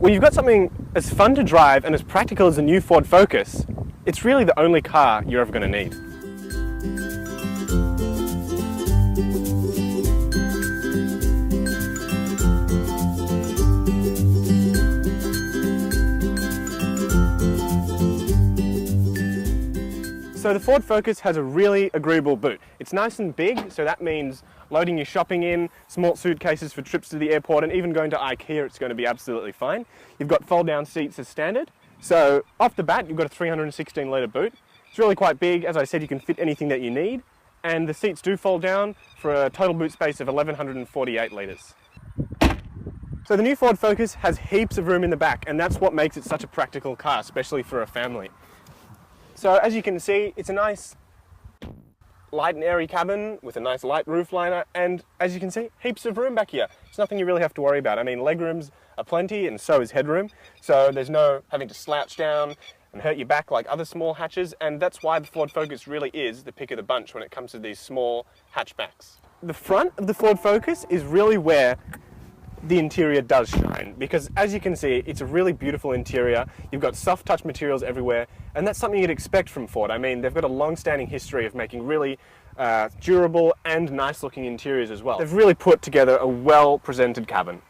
Well, you've got something as fun to drive and as practical as the new Ford Focus. It's really the only car you're ever going to need. So the Ford Focus has a really agreeable boot. It's nice and big, so that means loading your shopping in, small suitcases for trips to the airport, and even going to IKEA, it's going to be absolutely fine. You've got fold-down seats as standard. So off the bat, you've got a 316 litre boot. It's really quite big. As I said, you can fit anything that you need, and the seats do fold down for a total boot space of 1,148 litres. So the new Ford Focus has heaps of room in the back, and that's what makes it such a practical car, especially for a family. So as you can see, it's a nice light and airy cabin with a nice light roof liner, and as you can see, heaps of room back here. It's nothing you really have to worry about. I mean, leg rooms are plenty, and so is headroom, so there's no having to slouch down and hurt your back like other small hatches, and that's why the Ford Focus really is the pick of the bunch when it comes to these small hatchbacks. The front of the Ford Focus is really where the interior does shine, because as you can see, it's a really beautiful interior. You've got soft touch materials everywhere, and that's something you'd expect from Ford. I mean, they've got a long-standing history of making really durable and nice looking interiors as well. They've really put together a well-presented cabin.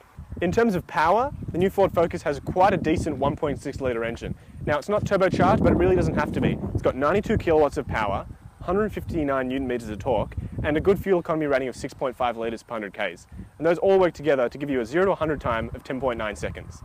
In terms of power, the new Ford Focus has quite a decent 1.6 litre engine. Now, it's not turbocharged, but it really doesn't have to be. It's got 92 kilowatts of power, 159 newton meters of torque, and a good fuel economy rating of 6.5 litres per 100 k's. And those all work together to give you a 0 to 100 time of 10.9 seconds.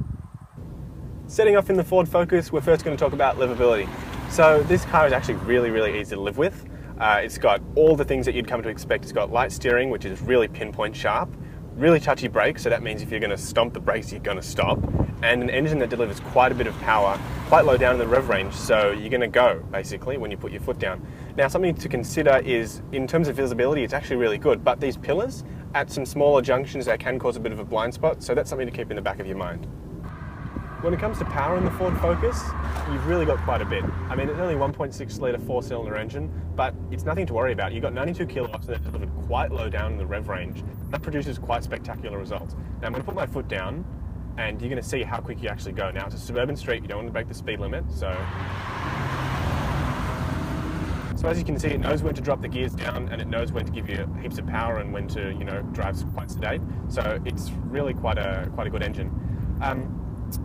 Setting off in the Ford Focus, we're first going to talk about livability. So this car is actually really easy to live with. It's got all the things that you'd come to expect. It's got light steering, which is really pinpoint sharp, really touchy brakes, so that means if you're going to stomp the brakes, you're going to stop, and an engine that delivers quite a bit of power, quite low down in the rev range, so you're going to go, basically, when you put your foot down. Now, something to consider is, in terms of visibility, it's actually really good, but these pillars, at some smaller junctions, they can cause a bit of a blind spot, so that's something to keep in the back of your mind. When it comes to power in the Ford Focus, you've really got quite a bit. I mean, it's only 1.6 litre 4-cylinder engine, but it's nothing to worry about. You've got 92 kilowatts and they're delivered quite low down in the rev range. That produces quite spectacular results. Now, I'm going to put my foot down and you're going to see how quick you actually go. Now, it's a suburban street, you don't want to break the speed limit, so as you can see, it knows when to drop the gears down and it knows when to give you heaps of power and when to, drive quite sedate. So it's really quite a good engine.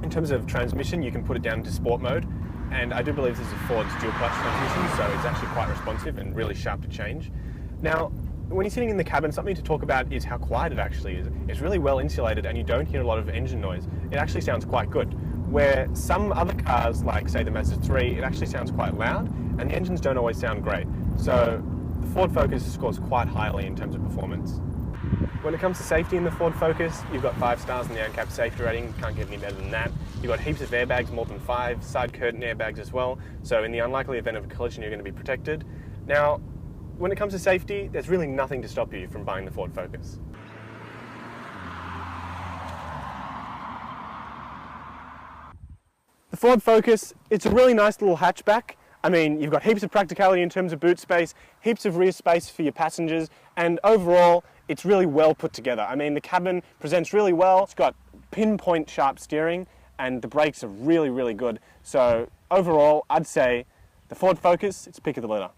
In terms of transmission, you can put it down into sport mode, and I do believe this is Ford's dual clutch transmission, so it's actually quite responsive and really sharp to change. Now, when you're sitting in the cabin, something to talk about is how quiet it actually is. It's really well insulated and you don't hear a lot of engine noise. It actually sounds quite good. Where some other cars, like say the Mazda 3, it actually sounds quite loud and the engines don't always sound great. So the Ford Focus scores quite highly in terms of performance. When it comes to safety in the Ford Focus, you've got 5 stars in the ANCAP safety rating, can't get any better than that. You've got heaps of airbags, more than 5, side curtain airbags as well, so in the unlikely event of a collision you're going to be protected. Now, when it comes to safety, there's really nothing to stop you from buying the Ford Focus. The Ford Focus, it's a really nice little hatchback. I mean, you've got heaps of practicality in terms of boot space, heaps of rear space for your passengers, and overall, it's really well put together. I mean, the cabin presents really well. It's got pinpoint sharp steering, and the brakes are really good. So overall, I'd say the Ford Focus, it's pick of the litter.